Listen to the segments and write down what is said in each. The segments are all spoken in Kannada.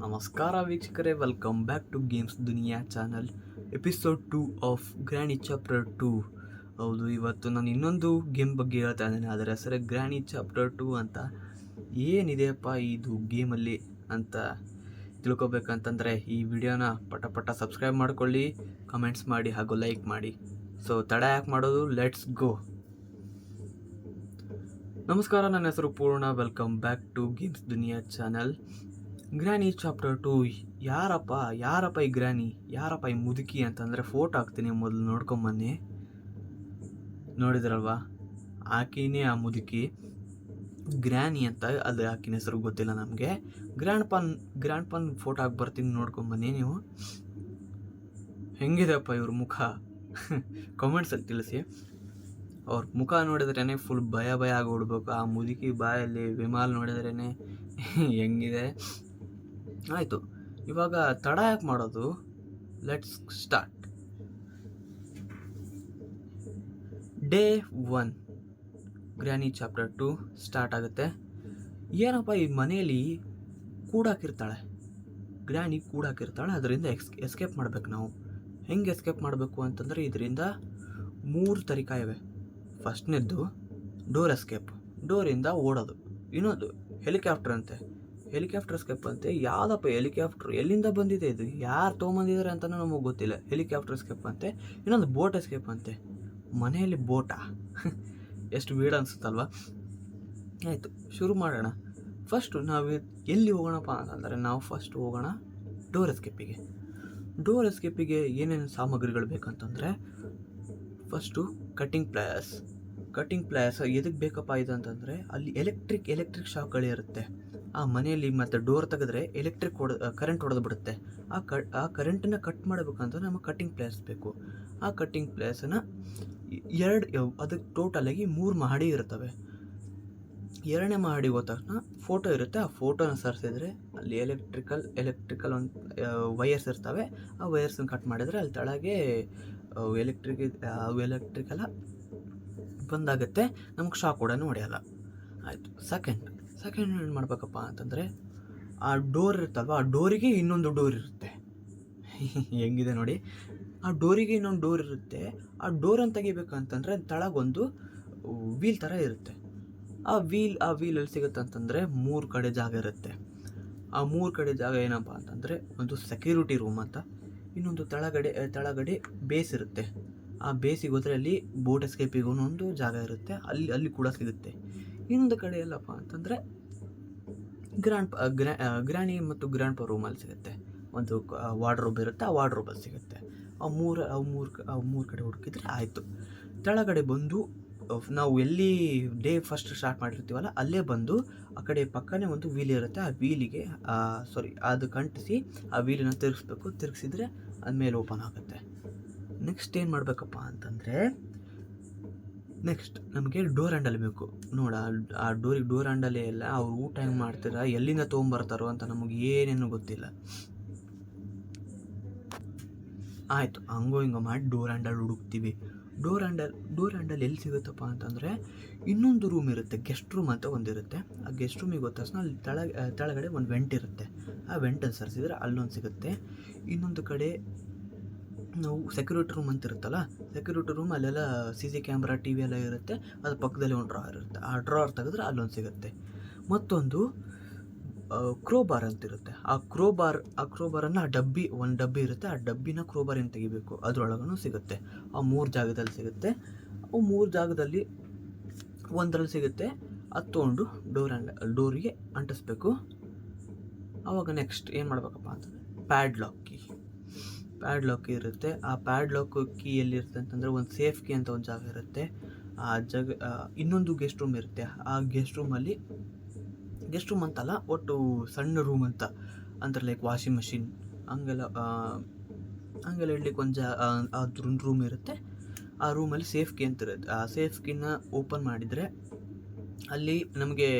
ನಮಸ್ಕಾರ ವೀಕ್ಷಕರೇ, welcome back to games Duniya channel. Episode 2 of granny chapter 2. ಹೌದು, ಇವತ್ತು ನಾನು ಇನ್ನೊಂದು ಗೇಮ್ ಬಗ್ಗೆ ಹೇಳ್ತಾ ಇದ್ದೇನೆ. ಅದರ ಹೆಸರೇ ಗ್ರ್ಯಾನಿ ಚಾಪ್ಟರ್ 2 ಅಂತ. ಏನಿದೆಯಪ್ಪ ಇದು ಗೇಮಲ್ಲಿ ಅಂತ ತಿಳ್ಕೊಬೇಕಂತಂದರೆ ಈ ವಿಡಿಯೋನ ಪಟ ಸಬ್ಸ್ಕ್ರೈಬ್ ಮಾಡ್ಕೊಳ್ಳಿ, ಕಮೆಂಟ್ಸ್ ಮಾಡಿ ಹಾಗೂ ಲೈಕ್ ಮಾಡಿ. ಸೊ ತಡ ಯಾಕೆ ಮಾಡೋದು, ಲೆಟ್ಸ್ ಗೋ. ನಮಸ್ಕಾರ, ನನ್ನ ಹೆಸರು Poorna. Welcome back to games Duniya channel. Granny chapter 2. ಯಾರಪ್ಪ ಈ ಗ್ರ್ಯಾನಿ, ಯಾರಪ್ಪ ಈ ಮುದುಕಿ ಅಂತಂದರೆ ಫೋಟೋ ಹಾಕ್ತೀನಿ, ಮೊದಲು ನೋಡ್ಕೊಂಬನ್ನಿ. ನೋಡಿದ್ರಲ್ವಾ, ಆಕಿನೇ ಆ ಮುದುಕಿ. ಗ್ರ್ಯಾನಿ ಅಂತ, ಅದು ಆಕಿನ ಹೆಸರು ಗೊತ್ತಿಲ್ಲ ನಮಗೆ. ಗ್ರ್ಯಾಂಡ್ ಪನ್ ಫೋಟೋ ಹಾಕಿ ಬರ್ತೀನಿ, ನೋಡ್ಕೊಂಬನ್ನಿ ನೀವು. ಹೆಂಗಿದೆಪ್ಪ ಇವ್ರ ಮುಖ ಕಾಮೆಂಟ್ಸಲ್ಲಿ ತಿಳಿಸಿ. ಅವ್ರ ಮುಖ ನೋಡಿದ್ರೇ ಫುಲ್ ಭಯ ಆಗೋಗ್ಬಿಡ್ಬೇಕು. ಆ ಮುದುಕಿ ಬಾಯಲ್ಲಿ ವಿಮಾಲ್ ನೋಡಿದ್ರೇ ಹೆಂಗಿದೆ. ಆಯಿತು, ಇವಾಗ ತಡ ಯಾಕೆ ಮಾಡೋದು, let's start. Day 1 granny chapter 2 start ಆಗುತ್ತೆ. ಏನಪ್ಪ ಈ ಮನೆಯಲ್ಲಿ ಕೂಡಾಕಿರ್ತಾಳೆ ಗ್ರ್ಯಾನಿ, ಕೂಡಾಕಿರ್ತಾಳೆ. ಅದರಿಂದ ಎಸ್ಕೇಪ್ ಮಾಡ್ಬೇಕು ನಾವು. ಹೆಂಗೆ ಎಸ್ಕೇಪ್ ಮಾಡಬೇಕು ಅಂತಂದರೆ ಇದರಿಂದ 3 ತರೀಕ ಇವೆ. ಫಸ್ಟ್ನೇದ್ದು ಡೋರ್ ಎಸ್ಕೇಪ್, ಡೋರಿಂದ ಓಡೋದು. ಇನ್ನೊಂದು ಹೆಲಿಕಾಪ್ಟರ್ ಎಸ್ಕೇಪ್ ಅಂತೆ. ಯಾವುದಪ್ಪ ಹೆಲಿಕಾಪ್ಟರ್, ಎಲ್ಲಿಂದ ಬಂದಿದೆ ಇದು, ಯಾರು ತೊಗೊಂಬಂದಿದ್ದಾರೆ ಅಂತಲೂ ನಮಗೆ ಗೊತ್ತಿಲ್ಲ. ಹೆಲಿಕಾಪ್ಟರ್ ಎಸ್ಕೇಪ್ ಅಂತೆ. ಇನ್ನೊಂದು ಬೋಟ್ ಎಸ್ಕೇಪ್ ಅಂತೆ. ಮನೆಯಲ್ಲಿ ಬೋಟಾ ಎಷ್ಟು ವೀಡ್ ಅನಿಸುತ್ತಲ್ವ. ಆಯಿತು, ಶುರು ಮಾಡೋಣ. ಫಸ್ಟು ನಾವು ಎಲ್ಲಿ ಹೋಗೋಣಪ್ಪ ಅಂತಂದರೆ, ನಾವು ಫಸ್ಟ್ ಹೋಗೋಣ ಡೋರ್ ಎಸ್ಕೇಪಿಗೆ. ಡೋರ್ ಎಸ್ಕೇಪಿಗೆ ಏನೇನು ಸಾಮಗ್ರಿಗಳು ಬೇಕಂತಂದರೆ, ಫಸ್ಟು ಕಟ್ಟಿಂಗ್ ಪ್ಲಾಯರ್ಸ್ ಎದಕ್ಕೆ ಬೇಕಪ್ಪ ಇದು ಅಂತಂದರೆ, ಅಲ್ಲಿ ಎಲೆಕ್ಟ್ರಿಕ್ ಶಾಕ್ಗಳಿರುತ್ತೆ ಆ ಮನೆಯಲ್ಲಿ. ಮತ್ತು ಡೋರ್ ತೆಗೆದ್ರೆ ಕರೆಂಟ್ ಹೊಡೆದು ಬಿಡುತ್ತೆ. ಆ ಕರೆಂಟನ್ನು ಕಟ್ ಮಾಡಬೇಕಂತ ನಮಗೆ ಕಟ್ಟಿಂಗ್ ಪ್ಲೇಯರ್ಸ್ ಬೇಕು. ಆ ಕಟ್ಟಿಂಗ್ ಪ್ಲೇಯರ್ಸನ್ನು ಅದಕ್ಕೆ ಟೋಟಲಾಗಿ 3 ಮಹಡಿ ಇರ್ತವೆ. 2ನೇ ಮಹಡಿ ಹೋದ ತಕ್ಷಣ ಫೋಟೋ ಇರುತ್ತೆ. ಆ ಫೋಟೋನ ಸರಿಸಿದ್ರೆ ಅಲ್ಲಿ ಎಲೆಕ್ಟ್ರಿಕಲ್ ಒಂದು ವಯರ್ಸ್ ಇರ್ತವೆ. ಆ ವಯರ್ಸನ್ನು ಕಟ್ ಮಾಡಿದರೆ ಅಲ್ಲಿ ತೆಳಗೆ ಎಲೆಕ್ಟ್ರಿಕಲ್ಲ ಬಂದಾಗುತ್ತೆ. ನಮಗೆ ಶಾಕ್ ಕೂಡ ಹೊಡೆಯಲ್ಲ. ಆಯಿತು. ಸೆಕೆಂಡ್ ಏನು ಮಾಡಬೇಕಪ್ಪ ಅಂತಂದರೆ, ಆ ಡೋರ್ ಇರುತ್ತಲ್ವ, ಆ ಡೋರಿಗೆ ಇನ್ನೊಂದು ಡೋರ್ ಇರುತ್ತೆ. ಹೆಂಗಿದೆ ನೋಡಿ, ಆ ಡೋರಿಗೆ ಇನ್ನೊಂದು ಡೋರ್ ಇರುತ್ತೆ. ಆ ಡೋರನ್ನು ತೆಗಿಬೇಕಂತಂದರೆ ತೆಳಗೊಂದು ವೀಲ್ ಥರ ಇರುತ್ತೆ. ಆ ವೀಲಲ್ಲಿ ಸಿಗುತ್ತೆ ಅಂತಂದರೆ 3 ಕಡೆ ಜಾಗ ಇರುತ್ತೆ. ಆ 3 ಕಡೆ ಜಾಗ ಏನಪ್ಪ ಅಂತಂದರೆ, ಒಂದು ಸೆಕ್ಯೂರಿಟಿ ರೂಮ್ ಅಂತ, ಇನ್ನೊಂದು ತೆಳಗಡೆ ಬೇಸ್ ಇರುತ್ತೆ. ಆ ಬೇಸಿಗೆ ಹೋದರೆ ಅಲ್ಲಿ ಬೋಟ್ ಎಸ್ಕೇಪಿಗೂ ಒಂದು ಜಾಗ ಇರುತ್ತೆ, ಅಲ್ಲಿ ಕೂಡ ಸಿಗುತ್ತೆ. ಇನ್ನೊಂದು ಕಡೆ ಎಲ್ಲಪ್ಪ ಅಂತಂದರೆ ಗ್ರ್ಯಾನಿ ಮತ್ತು ಗ್ರ್ಯಾಂಡ್ ಪಾ ರೂಮಲ್ಲಿ ಸಿಗುತ್ತೆ. ಒಂದು ವಾರ್ಡ್ರೋಬ್ ಇರುತ್ತೆ, ಆ ವಾರ್ಡ್ರೋಬಲ್ಲಿ ಸಿಗುತ್ತೆ. ಆ ಮೂರು ಕಡೆ ಹುಡುಕಿದ್ರೆ ಆಯಿತು. ತೆಳಗಡೆ ಬಂದು ನಾವು ಎಲ್ಲಿ ಡೇ ಫಸ್ಟ್ ಸ್ಟಾರ್ಟ್ ಮಾಡಿರ್ತೀವಲ್ಲ ಅಲ್ಲೇ ಬಂದು ಆ ಕಡೆ ಪಕ್ಕನೇ ಒಂದು ವೀಲ್ ಇರುತ್ತೆ. ಆ ವೀಲಿಗೆ ಅದು ಕಂಟಿಸಿ ಆ ವೀಲನ್ನು ತಿರುಗಿಸಿದ್ರೆ ಅದು ಮೇಲೆ ಓಪನ್ ಆಗುತ್ತೆ. ನೆಕ್ಸ್ಟ್ ಏನು ಮಾಡಬೇಕಪ್ಪ ಅಂತಂದರೆ, ನೆಕ್ಸ್ಟ್ ನಮಗೆ ಡೋರ್ ಹ್ಯಾಂಡಲ್ ಬೇಕು. ಆ ಡೋರ್ ಹ್ಯಾಂಡಲೇ ಎಲ್ಲ ಅವ್ರು ಊಟ ಹೆಂಗೆ ಮಾಡ್ತೀರಾ, ಎಲ್ಲಿಂದ ತೊಗೊಂಬರ್ತಾರೋ ಅಂತ ನಮಗೆ ಏನೇನು ಗೊತ್ತಿಲ್ಲ. ಆಯಿತು, ಹಂಗೋ ಹಿಂಗೋ ಮಾಡಿ ಡೋರ್ ಹ್ಯಾಂಡಲ್ ಹುಡುಕ್ತೀವಿ. ಡೋರ್ ಹ್ಯಾಂಡಲ್ ಎಲ್ಲಿ ಸಿಗುತ್ತಪ್ಪ ಅಂತಂದರೆ, ಇನ್ನೊಂದು ರೂಮ್ ಇರುತ್ತೆ, ಗೆಸ್ಟ್ ರೂಮ್ ಅಂತ ಒಂದಿರುತ್ತೆ. ಆ ಗೆಸ್ಟ್ ರೂಮಿಗೆ ಹೋದ ತಕ್ಷಣ ಅಲ್ಲಿ ತೆಳಗಡೆ ಒಂದು ವೆಂಟ್ ಇರುತ್ತೆ. ಆ ವೆಂಟನ್ನು ಸರಿಸಿದ್ರೆ ಅಲ್ಲೊಂದು ಸಿಗುತ್ತೆ. ಇನ್ನೊಂದು ಕಡೆ ನಾವು ಸೆಕ್ಯೂರಿಟಿ ರೂಮ್ ಅಂತ ಇರುತ್ತಲ್ಲ, ಸೆಕ್ಯೂರಿಟಿ ರೂಮ್ ಅಲ್ಲೆಲ್ಲ CC ಕ್ಯಾಮ್ರಾ TV ಎಲ್ಲ ಇರುತ್ತೆ. ಅದು ಪಕ್ಕದಲ್ಲಿ ಒಂದು ಡ್ರಾವರ್ ಇರುತ್ತೆ. ಆ ಡ್ರಾವರ್ ತೆಗೆದ್ರೆ ಅಲ್ಲೊಂದು ಸಿಗುತ್ತೆ. ಮತ್ತೊಂದು ಕ್ರೋಬಾರ್ ಅಂತಿರುತ್ತೆ. ಆ ಕ್ರೋಬಾರನ್ನು ಒಂದು ಡಬ್ಬಿ ಇರುತ್ತೆ. ಆ ಡಬ್ಬಿನ ಕ್ರೋಬಾರಿಂದ ತೆಗಿಬೇಕು, ಅದರೊಳಗೂ ಸಿಗುತ್ತೆ. ಆ 3 ಜಾಗದಲ್ಲಿ ಸಿಗುತ್ತೆ. ಆ 3 ಜಾಗದಲ್ಲಿ ಒಂದರಲ್ಲಿ ಸಿಗುತ್ತೆ. ಅದು ತೊಗೊಂಡು ಡೋರಿಗೆ ಅಂಟಿಸ್ಬೇಕು. ಆವಾಗ ನೆಕ್ಸ್ಟ್ ಏನು ಮಾಡಬೇಕಪ್ಪ ಅಂತಂದರೆ, ಪ್ಯಾಡ್ಲಾಕ್ ಕೀ ಇರುತ್ತೆ. ಆ ಪ್ಯಾಡ್ಲಾಕ್ ಕೀ ಎಲ್ಲಿರುತ್ತೆ ಅಂತಂದರೆ, ಒಂದು ಸೇಫ್ ಕೀ ಅಂತ ಒಂದು ಜಾಗ ಇರುತ್ತೆ. ಆ ಜಾಗ ಇನ್ನೊಂದು ಗೆಸ್ಟ್ ರೂಮ್ ಇರುತ್ತೆ. ಆ ಗೆಸ್ಟ್ ರೂಮ್ ಅಂತಲ್ಲ, ಒಟ್ಟು ಸಣ್ಣ ರೂಮ್ ಅಂತ ಲೈಕ್ ವಾಷಿಂಗ್ ಮಷಿನ್ ಹಂಗೆಲ್ಲ ಇಡ್ಲಿಕ್ಕೆ ಒಂದು ರೂಮ್ ಇರುತ್ತೆ. ಆ ರೂಮಲ್ಲಿ ಸೇಫ್ ಕೀ ಅಂತ ಇರುತ್ತೆ. ಆ ಸೇಫ್ ಕೀನ ಓಪನ್ ಮಾಡಿದರೆ ಅಲ್ಲಿ ನಮಗೆ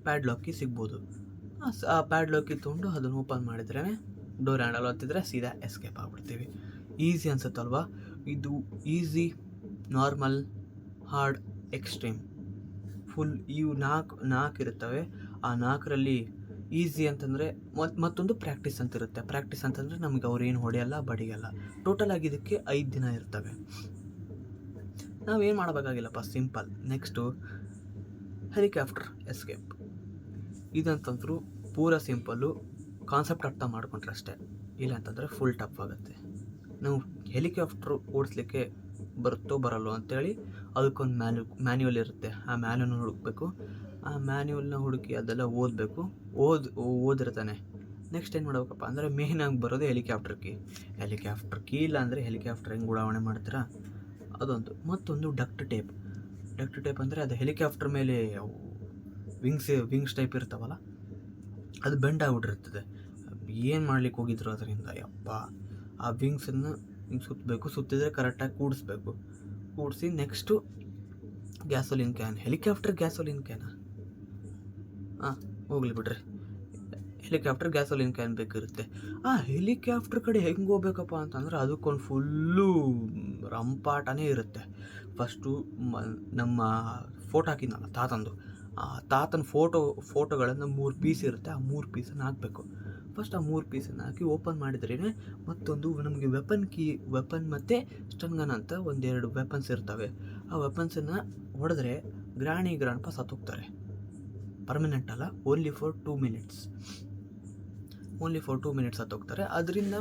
ಪ್ಯಾಡ್ಲಾಕ್ ಕೀ ಸಿಗ್ಬೋದು. ಆ ಪ್ಯಾಡ್ಲಾಕ್ ಕೀ ತೊಗೊಂಡು ಅದನ್ನು ಓಪನ್ ಮಾಡಿದ್ರೇ ಡೋರ್ ಹ್ಯಾಂಡಲ್ ಒತ್ತಿದ್ರೆ ಸೀದಾ ಎಸ್ಕೇಪ್ ಆಗಿಬಿಡ್ತೀವಿ. ಈಸಿ ಅನ್ಸುತ್ತಲ್ವಾ? ಇದು easy, normal, hard, extreme, full ಇವು ನಾಲ್ಕು ಇರುತ್ತವೆ. ಆ 4ರಲ್ಲಿ ಈಸಿ ಅಂತಂದರೆ ಮತ್ತೊಂದು ಪ್ರಾಕ್ಟೀಸ್ ಅಂತ ಇರುತ್ತೆ. ಪ್ರಾಕ್ಟೀಸ್ ಅಂತಂದರೆ ನಮಗೆ ಅವ್ರು ಏನು ಹೊಡೆಯಲ್ಲ ಬಡಿಯಲ್ಲ. ಟೋಟಲ್ ಆಗಿ ಇದಕ್ಕೆ 5 ದಿನ ಇರ್ತವೆ. ನಾವೇನು ಮಾಡಬೇಕಾಗಿಲ್ಲಪ್ಪ, ಸಿಂಪಲ್. Next helicopter escape. ಇದಂತಂದ್ರು ಪೂರ ಸಿಂಪಲ್ಲು, ಕಾನ್ಸೆಪ್ಟ್ ಅರ್ಥ ಮಾಡ್ಕೊಂಡ್ರೆ ಅಷ್ಟೇ. ಇಲ್ಲ ಅಂತಂದರೆ ಫುಲ್ ಟಫ್ ಆಗುತ್ತೆ. ನಾವು ಹೆಲಿಕಾಪ್ಟ್ರು ಓಡಿಸ್ಲಿಕ್ಕೆ ಬರುತ್ತೋ ಬರಲ್ಲೋ ಅಂತೇಳಿ ಅದಕ್ಕೊಂದು ಮ್ಯಾನ್ಯುವಲ್ ಇರುತ್ತೆ. ಆ ಮ್ಯಾನ್ಯುವಲ್ನ ಹುಡುಕಬೇಕು. ಆ ಮ್ಯಾನ್ಯುವಲ್ನ ಹುಡುಕಿ ಅದೆಲ್ಲ ಓದಬೇಕು. ಓದಿರ್ತಾನೆ. ನೆಕ್ಸ್ಟ್ ಏನು ಮಾಡಬೇಕಪ್ಪ ಅಂದರೆ ಮೇಯ್ನಾಗಿ ಬರೋದು ಹೆಲಿಕಾಪ್ಟರ್ ಕೀ ಇಲ್ಲ ಅಂದರೆ ಹೆಲಿಕಾಪ್ಟರ್ ಹೆಂಗೆ ಉಡಾವಣೆ ಮಾಡ್ತೀರಾ ಅದೊಂದು. ಮತ್ತೊಂದು ಡಕ್ಟ್ ಟೇಪ್ ಅಂದರೆ ಅದು ಹೆಲಿಕಾಪ್ಟರ್ ಮೇಲೆ ವಿಂಗ್ಸ್ ಟೈಪ್ ಇರ್ತಾವಲ್ಲ, ಅದು ಬೆಂಡ್ ಆಗಿಬಿಟ್ಟಿರ್ತದೆ. ಏನು ಮಾಡ್ಲಿಕ್ಕೆ ಹೋಗಿದ್ರು ಅದರಿಂದ, ಯಪ್ಪ ಆ ವಿಂಗ್ಸನ್ನು ಹಿಂಗೆ ಸುತ್ತಿದ್ರೆ ಕರೆಕ್ಟಾಗಿ ಕೂಡಿಸಿ next gasoline can. Helicopter gasoline can ಹೋಗ್ಲಿ ಬಿಡ್ರಿ, ಹೆಲಿಕಾಪ್ಟರ್ ಗ್ಯಾಸೋಲಿನ್ ಕ್ಯಾನ್ ಬೇಕಿರುತ್ತೆ. ಆ ಹೆಲಿಕಾಪ್ಟರ್ ಕಡೆ ಹೆಂಗೆ ಹೋಗ್ಬೇಕಪ್ಪ ಅಂತಂದ್ರೆ ಅದಕ್ಕೊಂದು ಫುಲ್ಲು ರಂಪಾಟನೇ ಇರುತ್ತೆ. ಫಸ್ಟು ನಮ್ಮ ಫೋಟೋ ಹಾಕಿದ್ನಲ್ಲ ತಾತಂದು, ಆ ತಾತನ ಫೋಟೋಗಳನ್ನು 3 ಪೀಸ್ ಇರುತ್ತೆ. ಆ 3 ಪೀಸನ್ನು ಹಾಕಬೇಕು. ಫಸ್ಟ್ ಆ 3 ಪೀಸನ್ನು ಹಾಕಿ ಓಪನ್ ಮಾಡಿದ್ರೇ ಮತ್ತೊಂದು ನಮಗೆ ವೆಪನ್ ಮತ್ತು ಸ್ಟನ್ ಗನ್ ಅಂತ 1-2 ವೆಪನ್ಸ್ ಇರ್ತವೆ. ಆ ವೆಪನ್ಸನ್ನು ಹೊಡೆದ್ರೆ ಗ್ರಾಂಡ್ಪ ಸತ್ತೋಗ್ತಾರೆ. ಪರ್ಮನೆಂಟ್ ಅಲ್ಲ, ಓನ್ಲಿ ಫಾರ್ 2 ಮಿನಿಟ್ಸ್ ಸತ್ತೋಗ್ತಾರೆ. ಅದರಿಂದ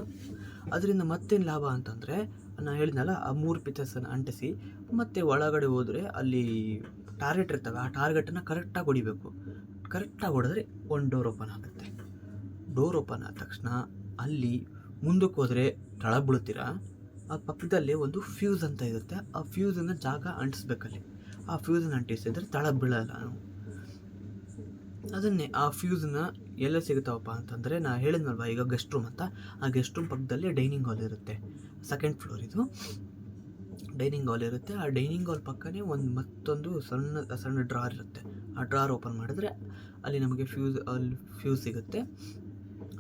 ಮತ್ತೇನು ಲಾಭ ಅಂತಂದರೆ, ನಾನು ಹೇಳಿದ್ನಲ್ಲ ಆ 3 ಪೀಸನ್ನು ಅಂಟಿಸಿ ಮತ್ತೆ ಒಳಗಡೆ ಹೋದರೆ ಅಲ್ಲಿ ಟಾರ್ಗೆಟ್ ಇರ್ತವೆ. ಆ ಟಾರ್ಗೆಟನ್ನು ಕರೆಕ್ಟಾಗಿ ಹೊಡಿಬೇಕು. ಕರೆಕ್ಟಾಗಿ ಹೊಡೆದ್ರೆ ಒಂದು ಡೋರ್ ಓಪನ್ ಆಗುತ್ತೆ. ಡೋರ್ ಓಪನ್ ಆದ ತಕ್ಷಣ ಅಲ್ಲಿ ಮುಂದಕ್ಕೆ ಹೋದರೆ ಕೆಳಗೆ ಬೀಳ್ತೀರಾ. ಆ ಪಕ್ಕದಲ್ಲಿ ಒಂದು ಫ್ಯೂಸ್ ಅಂತ ಇರುತ್ತೆ. ಆ ಫ್ಯೂಸನ್ನು ಜಾಗ ಅಂಟಿಸ್ಬೇಕಲ್ಲಿ. ಆ ಫ್ಯೂಸನ್ನು ಅಂಟಿಸಿದ್ರೆ ಕೆಳಗೆ ಬೀಳಲ್ಲ ನಾವು. ಅದನ್ನೇ ಆ ಫ್ಯೂಸನ್ನ ಎಲ್ಲ ಸಿಗುತ್ತಾವಪ್ಪ ಅಂತಂದರೆ, ನಾನು ಹೇಳಿದ್ನಲ್ವ ಈಗ ಗೆಸ್ಟ್ ರೂಮ್ ಅಂತ. ಆ ಗೆಸ್ಟ್ ರೂಮ್ ಪಕ್ಕದಲ್ಲಿ ಡೈನಿಂಗ್ ಹಾಲ್ ಇರುತ್ತೆ. 2nd ಫ್ಲೋರ್ ಇದು ಡೈನಿಂಗ್ ಹಾಲ್ ಇರುತ್ತೆ. ಆ ಡೈನಿಂಗ್ ಹಾಲ್ ಪಕ್ಕನೇ ಮತ್ತೊಂದು ಸಣ್ಣ ಡ್ರಾರ್ ಇರುತ್ತೆ. ಆ ಡ್ರಾರ್ ಓಪನ್ ಮಾಡಿದ್ರೆ ಅಲ್ಲಿ ನಮಗೆ ಫ್ಯೂಸ್ ಸಿಗುತ್ತೆ.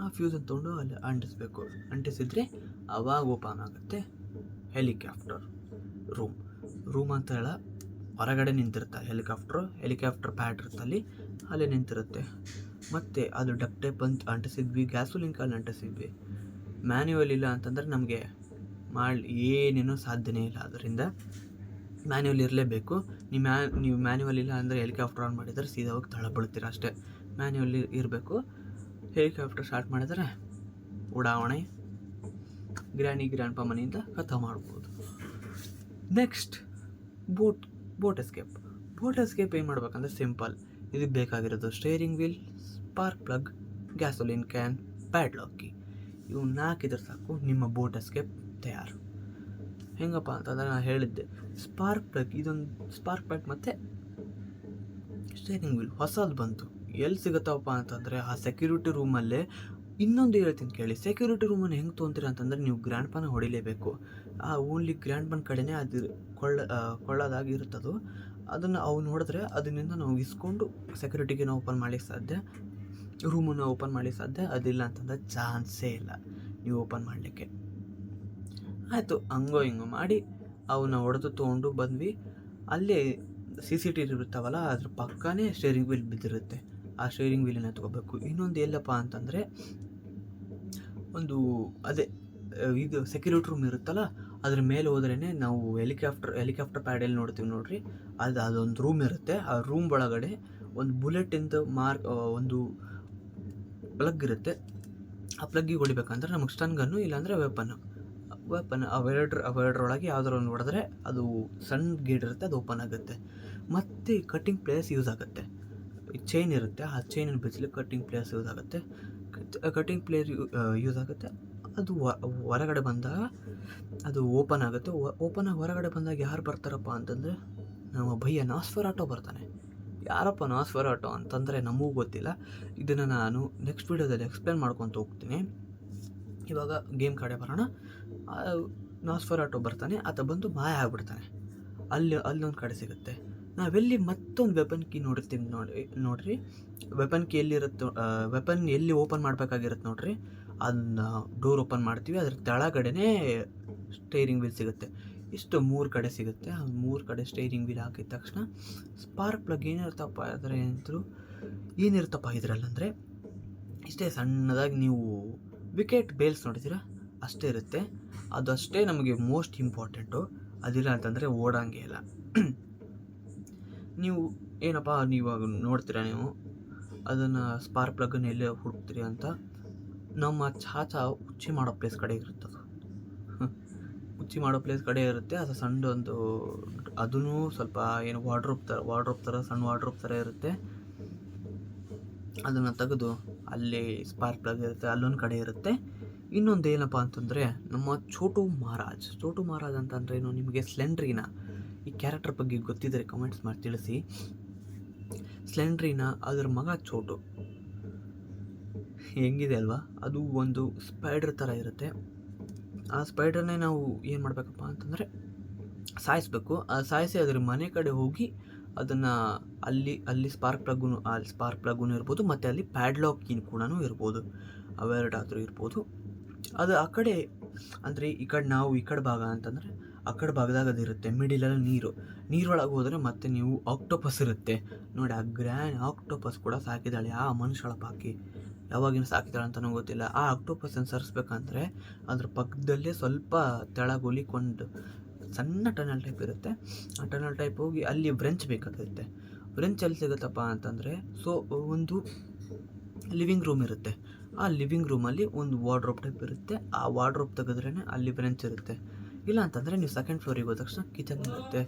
ಆ ಫ್ಯೂಸನ್ನು ತೊಗೊಂಡು ಅಲ್ಲಿ ಅಂಟಿಸಿದ್ರೆ ಆವಾಗ ಓಪನ್ ಆಗುತ್ತೆ ಹೆಲಿಕಾಪ್ಟರ್ ರೂಮ್ ಅಂತ ಹೊರಗಡೆ ನಿಂತಿರ್ತಾರೆ. ಹೆಲಿಕಾಪ್ಟರ್ ಪ್ಯಾಡ್ ಇರುತ್ತೆ ಅಲ್ಲಿ ನಿಂತಿರುತ್ತೆ. ಮತ್ತು ಅದು ಡಕ್ಟ್ ಟೇಪ್ ಅಂತ ಅಂಟಿಸಿದ್ವಿ, ಗ್ಯಾಸೋಲಿನ್ ಕ್ಯಾನ್ ಅಂಟಿಸಿದ್ವಿ. ಮ್ಯಾನ್ಯುವಲ್ ಇಲ್ಲ ಅಂತಂದರೆ ನಮಗೆ ಏನೇನೋ ಸಾಧ್ಯನೇ ಇಲ್ಲ. ಅದರಿಂದ ಮ್ಯಾನ್ಯುವಲ್ ಇರಲೇಬೇಕು. ನೀವು ಮ್ಯಾನ್ಯುವಲ್ ಇಲ್ಲ ಅಂದರೆ ಹೆಲಿಕಾಪ್ಟರ್ ಆನ್ ಮಾಡಿದರೆ ಸೀದಾ ಹೋಗಿ ತಳ ಬೀಳ್ತೀರ ಅಷ್ಟೇ. ಮ್ಯಾನ್ಯುವಲ್ ಇರಬೇಕು. ಹೆಲಿಕಾಪ್ಟರ್ ಸ್ಟಾರ್ಟ್ ಮಾಡಿದರೆ ಉಡಾವಣೆ ಗ್ರ್ಯಾಂಡ್ಪ ಮನೆಯಿಂದ ಕಥಾ ಮಾಡ್ಬೋದು. ನೆಕ್ಸ್ಟ್ ಬೋಟ್ ಎಸ್ಕೇಪ್ ಏನು ಮಾಡ್ಬೇಕಂದ್ರೆ ಸಿಂಪಲ್. ಇದಕ್ಕೆ ಬೇಕಾಗಿರೋದು steering wheel, spark plug, gasoline can, padlock key. ಇವು 4 ಇದ್ರೆ ಸಾಕು, ನಿಮ್ಮ ಬೋಟ್ ಎಸ್ಕೇಪ್ ತಯಾರು. ಹೆಂಗಪ್ಪ ಅಂತಂದರೆ ನಾನು ಹೇಳಿದ್ದೆ, ಸ್ಪಾರ್ಕ್ ಪ್ಲಗ್ ಮತ್ತು ಸ್ಟೇರಿಂಗ್ ವೀಲ್ ಹೊಸದು ಬಂತು. ಎಲ್ಲಿ ಸಿಗುತ್ತವಪ್ಪ ಅಂತಂದರೆ ಆ ಸೆಕ್ಯೂರಿಟಿ ರೂಮಲ್ಲೇ. ಇನ್ನೊಂದು ಹೇಳ್ತೀನಿ ಕೇಳಿ, ಸೆಕ್ಯೂರಿಟಿ ರೂಮನ್ನು ಹೆಂಗೆ ತೊಗೊಂತೀರ ಅಂತಂದರೆ ನೀವು ಗ್ರ್ಯಾಂಡ್ಪನ ಹೊಡಿಲೇಬೇಕು. ಆ ಓನ್ಲಿ ಗ್ರ್ಯಾಂಡ್ಪನ ಕಡೆನೇ ಅದು ಕೊಳ್ಳೋದಾಗಿ ಇರ್ತದೋ ಅದನ್ನು ಅವ್ನು ನೋಡಿದ್ರೆ ಅದರಿಂದ ನಾವು ಇಸ್ಕೊಂಡು ಸೆಕ್ಯೂರಿಟಿಗೆ ಓಪನ್ ಮಾಡಲಿಕ್ಕೆ ಸಾಧ್ಯ, ರೂಮನ್ನು ಓಪನ್ ಮಾಡಲಿಕ್ಕೆ ಸಾಧ್ಯ. ಅದಿಲ್ಲ ಅಂತಂದರೆ ಚಾನ್ಸೇ ಇಲ್ಲ ನೀವು ಓಪನ್ ಮಾಡಲಿಕ್ಕೆ. ಆಯಿತು, ಹಿಂಗೋ ಮಾಡಿ ಅವನ್ನ ಹೊಡೆದು ತೊಗೊಂಡು ಬಂದ್ವಿ. ಅಲ್ಲೇ CCTV ಇರ್ತಾವಲ್ಲ, ಅದ್ರ ಪಕ್ಕನೇ ಸ್ಟೇರಿಂಗ್ ವೀಲ್ ಬಿದ್ದಿರುತ್ತೆ. ಆ ಸ್ಟೇರಿಂಗ್ ವೀಲನ್ನು ತೊಗೋಬೇಕು. ಇನ್ನೊಂದು ಎಲ್ಲಪ್ಪ ಅಂತಂದರೆ ಇದು ಸೆಕ್ಯೂರಿಟಿ ರೂಮ್ ಇರುತ್ತಲ್ಲ, ಅದ್ರ ಮೇಲೆ ಹೋದ್ರೇ ನಾವು ಹೆಲಿಕಾಪ್ಟರ್ ಪ್ಯಾಡಲ್ಲಿ ನೋಡ್ತೀವಿ ನೋಡ್ರಿ, ಅದೊಂದು ರೂಮ್ ಇರುತ್ತೆ. ಆ ರೂಮ್ ಒಳಗಡೆ ಒಂದು ಬುಲೆಟಿಂದ ಒಂದು ಪ್ಲಗ್ ಇರುತ್ತೆ. ಆ ಪ್ಲಗ್ಗಿಗೆ ಹೊಡಿಬೇಕಂದ್ರೆ ನಮಗೆ ಸ್ಟನ್ ಗನ್ನು ಇಲ್ಲಾಂದರೆ ವೆಪನ್ ಅವೆರಡರೊಳಗೆ ಯಾವ್ದಾರು ಒಂದು ಹೊಡೆದ್ರೆ ಅದು ಸಣ್ಣ ಗೇಟ್ ಇರುತ್ತೆ, ಅದು ಓಪನ್ ಆಗುತ್ತೆ. ಮತ್ತು ಕಟ್ಟಿಂಗ್ ಪ್ಲೇಸ್ ಯೂಸ್ ಆಗುತ್ತೆ. ಚೈನ್ ಇರುತ್ತೆ, ಆ ಚೈನನ್ನು ಬಿಚ್ಚಲಿಕ್ಕೆ ಕಟ್ಟಿಂಗ್ ಪ್ಲೇಸ್ ಯೂಸ್ ಆಗುತ್ತೆ. ಅದು ಹೊರಗಡೆ ಬಂದಾಗ ಅದು ಓಪನ್ ಆಗುತ್ತೆ. ಹೊರಗಡೆ ಬಂದಾಗ ಯಾರು ಬರ್ತಾರಪ್ಪ ಅಂತಂದರೆ ನಮ್ಮ ಭಯ್ಯ ನಾಸ್ಫೆರಾಟೋ ಬರ್ತಾನೆ. ಯಾರಪ್ಪ ನಾಸ್ಫೆರಾಟೋ ಅಂತಂದರೆ ನಮಗೂ ಗೊತ್ತಿಲ್ಲ. ಇದನ್ನು ನಾನು ನೆಕ್ಸ್ಟ್ ವೀಡಿಯೋದಲ್ಲಿ ಎಕ್ಸ್ಪ್ಲೇನ್ ಮಾಡ್ಕೊತ ಹೋಗ್ತೀನಿ. ಇವಾಗ ಗೇಮ್ ಕಡೆ ಬರೋಣ. ನಾಸ್ಫೆರಾಟೋ ಬರ್ತಾನೆ, ಆತ ಬಂದು ಮಾಯ ಆಗಿಬಿಡ್ತಾನೆ. ಅಲ್ಲೊಂದು ಕಡೆ ಸಿಗುತ್ತೆ. ನಾವೆಲ್ಲಿ ಮತ್ತೊಂದು ವೆಪನ್ ಕೀ ನೋಡಿರ್ತೀವಿ ನೋಡ್ರಿ. ವೆಪನ್ ಕೀ ಎಲ್ಲಿರುತ್ತೆ, ವೆಪನ್ ಎಲ್ಲಿ ಓಪನ್ ಮಾಡಬೇಕಾಗಿರುತ್ತೆ ನೋಡ್ರಿ, ಅದನ್ನ ಡೋರ್ ಓಪನ್ ಮಾಡ್ತೀವಿ. ಅದ್ರ ಕೆಳಗಡೆನೇ ಸ್ಟೇರಿಂಗ್ ವೀಲ್ ಸಿಗುತ್ತೆ. ಇಷ್ಟು 3 ಕಡೆ ಸಿಗುತ್ತೆ. ಆ 3 ಕಡೆ ಸ್ಟೇರಿಂಗ್ ವೀಲ್ ಹಾಕಿದ ತಕ್ಷಣ ಸ್ಪಾರ್ಕ್ ಪ್ಲಗ್ ಏನಿರುತ್ತಪ್ಪ ಇದರಲ್ಲಂದರೆ ಇಷ್ಟೇ ಸಣ್ಣದಾಗಿ ನೀವು ವಿಕೆಟ್ ಬೇಲ್ಸ್ ನೋಡಿದ್ದೀರಾ ಅಷ್ಟೇ ಇರುತ್ತೆ. ಅದು ಅಷ್ಟೇ ನಮಗೆ ಮೋಸ್ಟ್ ಇಂಪಾರ್ಟೆಂಟು. ಅದಿಲ್ಲ ಅಂತಂದರೆ ಓಡಂಗೆ ಇಲ್ಲ. ನೀವು ಏನಪ್ಪ ನೀವಾಗ ನೋಡ್ತೀರಾ ನೀವು ಅದನ್ನು ಸ್ಪಾರ್ಕ್ ಪ್ಲಗ್ಗನ್ನು ಎಲ್ಲೇ ಹುಡುಕ್ತೀರಿ ಅಂತ, ನಮ್ಮ ಚಾಚಾ ಉಚ್ಚಿ ಮಾಡೋ ಪ್ಲೇಸ್ ಕಡೆ ಇರುತ್ತೆ. ಅದು ಉಚ್ಚಿ ಮಾಡೋ ಪ್ಲೇಸ್ ಕಡೆ ಇರುತ್ತೆ. ಅದು ಸಣ್ಣದೊಂದು ಅದೂ ಸ್ವಲ್ಪ ಏನು ವಾರ್ಡ್ರೋಬ್ ಥರ ಸಣ್ಣ ವಾರ್ಡ್ರೋಬ್ ಥರ ಇರುತ್ತೆ. ಅದನ್ನು ತೆಗೆದು ಅಲ್ಲಿ ಸ್ಪಾರ್ಕ್ ಪ್ಲಗ್ ಇರುತ್ತೆ, ಅಲ್ಲೊಂದು ಕಡೆ ಇರುತ್ತೆ. ಇನ್ನೊಂದು ಏನಪ್ಪ ಅಂತಂದರೆ ನಮ್ಮ ಛೋಟು ಮಹಾರಾಜ್ ಅಂತಂದರೆ ಏನು, ನಿಮಗೆ ಸ್ಲೆಂಡ್ರಿನ ಈ ಕ್ಯಾರೆಕ್ಟರ್ ಬಗ್ಗೆ ಗೊತ್ತಿದ್ದರೆ ಕಮೆಂಟ್ಸ್ ಮಾಡಿ ತಿಳಿಸಿ. ಸ್ಲೆಂಡ್ರಿನ ಅದರ ಮಗ ಛೋಟು ಹೆಂಗಿದೆ ಅಲ್ವಾ, ಅದು ಒಂದು ಸ್ಪೈಡರ್ ಥರ ಇರುತ್ತೆ. ಆ ಸ್ಪೈಡರ್ನೇ ನಾವು ಏನು ಮಾಡಬೇಕಪ್ಪ ಅಂತಂದರೆ ಸಾಯಿಸಬೇಕು. ಸಾಯಿಸಿ ಅದರ ಮನೆ ಕಡೆ ಹೋಗಿ ಅದನ್ನು ಅಲ್ಲಿ ಸ್ಪಾರ್ಕ್ ಪ್ಲಗ್ಗೂ ಇರ್ಬೋದು, ಮತ್ತು ಅಲ್ಲಿ ಪ್ಯಾಡ್ಲಾಕ್ ಕೀ ಕೂಡ ಇರ್ಬೋದು, ಅವೆರಡಾದರೂ ಇರ್ಬೋದು. ಅದು ಆ ಕಡೆ ಅಂದರೆ ಈ ಕಡೆ ಭಾಗ ಅಂತಂದರೆ ಆ ಕಡೆ ಭಾಗದಾಗ ಅದು ಇರುತ್ತೆ. ಮಿಡಿಲಲ್ಲಿ ನೀರೊಳಗೆ ಹೋದರೆ ಮತ್ತೆ ನೀವು ಆಕ್ಟೋಪಸ್ ಇರುತ್ತೆ ನೋಡಿ. ಆ ಗ್ರ್ಯಾಂಡ್ ಆಕ್ಟೋಪಸ್ ಕೂಡ ಸಾಕಿದ್ದಾಳೆ ಆ ಮನುಷ್ಯಳ ಪಾಕಿ. ಯಾವಾಗಿನ ಸಾಕಿದಾಳೆ ಅಂತಲೂ ಗೊತ್ತಿಲ್ಲ. ಆ ಆಕ್ಟೋಪಸ್ಸನ್ನು ಸರಿಸ್ಬೇಕಂದ್ರೆ ಅದ್ರ ಪಕ್ಕದಲ್ಲೇ ಸ್ವಲ್ಪ ತೆಳಗೆ ಒಲಿಕೊಂಡು ಸಣ್ಣ ಟನಲ್ ಟೈಪ್ ಇರುತ್ತೆ. ಆ ಟನಲ್ ಟೈಪ್ ಹೋಗಿ ಅಲ್ಲಿ ವ್ರೆಂಚ್ ಬೇಕಾಗುತ್ತೆ. ವ್ರೆಂಚ್ ಎಲ್ಲಿ ಸಿಗುತ್ತಪ್ಪ ಅಂತಂದರೆ ಒಂದು ಲಿವಿಂಗ್ ರೂಮ್ ಇರುತ್ತೆ. ಆ ಲಿವಿಂಗ್ ರೂಮಲ್ಲಿ ಒಂದು ವಾರ್ಡ್ರೋಬ್ ಟೈಪ್ ಇರುತ್ತೆ. ಆ ವಾರ್ಡ್ರೋಬ್ ತೆಗೆದ್ರೇ ಅಲ್ಲಿ ವ್ರೆಂಚ್ ಇರುತ್ತೆ. ಇಲ್ಲ ಅಂತಂದರೆ ನೀವು ಸೆಕೆಂಡ್ ಫ್ಲೋರಿಗೆ ಹೋದ ತಕ್ಷಣ ಕಿಚನ್ ಇರುತ್ತೆ.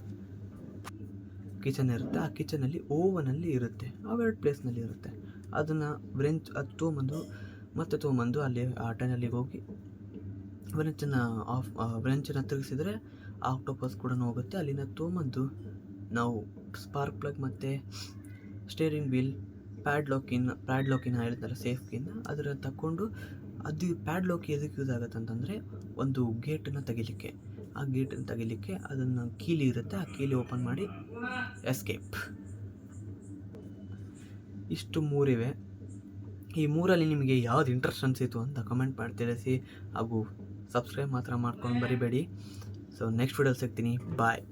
ಆ ಕಿಚನಲ್ಲಿ ಓವನಲ್ಲಿ ಇರುತ್ತೆ. ಅವೆರಡು ಪ್ಲೇಸ್ನಲ್ಲಿ ಇರುತ್ತೆ. ಅದನ್ನು ಅದು ತೊಗೊಂಬಂದು ಅಲ್ಲಿ ಆ ಟನಲ್ಲಿಗೆ ಹೋಗಿ ವ್ರೆಂಚನ್ನು ತಿರುಗಿಸಿದ್ರೆ ಆಕ್ಟೋಪಸ್ ಕೂಡ ಹೋಗುತ್ತೆ. ಅಲ್ಲಿಂದ ತೊಗೊಂಬಂದು ನಾವು ಸ್ಪಾರ್ಕ್ ಪ್ಲಗ್ ಮತ್ತು ಸ್ಟೇರಿಂಗ್ ವೀಲ್ ಪ್ಯಾಡ್ಲಾಕಿನ ಹೇಳಿದ್ನಲ್ಲ ಸೇಫ್ ಕೀನ ಅದನ್ನು ತಗೊಂಡು, ಅದು ಪ್ಯಾಡ್ಲಾಕ್ ಎದಕ್ಕೆ ಯೂಸ್ ಆಗುತ್ತೆ ಅಂತಂದರೆ ಒಂದು ಗೇಟನ್ನು ತೆಗಿಲಿಕ್ಕೆ. ಆ ಗೇಟನ್ನು ತೆಗಿಲಿಕ್ಕೆ ಅದನ್ನು ಕೀಲಿ ಇರುತ್ತೆ. ಆ ಕೀಲಿ ಓಪನ್ ಮಾಡಿ ಎಸ್ಕೇಪ್. ಇಷ್ಟು ಮೂರಿವೆ. ಈ ಮೂರಲ್ಲಿ ನಿಮಗೆ ಯಾವ್ದು ಇಂಟ್ರೆಸ್ಟ್ ಅನಿಸಿತು ಅಂತ ಕಮೆಂಟ್ ಮಾಡಿ ತಿಳಿಸಿ. ಹಾಗೂ ಸಬ್ಸ್ಕ್ರೈಬ್ ಮಾತ್ರ ಮಾಡ್ಕೊಂಡು ಬರಿಬೇಡಿ. ಸೊ ನೆಕ್ಸ್ಟ್ ವಿಡಿಯೋಲಿ ಸಿಗ್ತೀನಿ. ಬಾಯ್.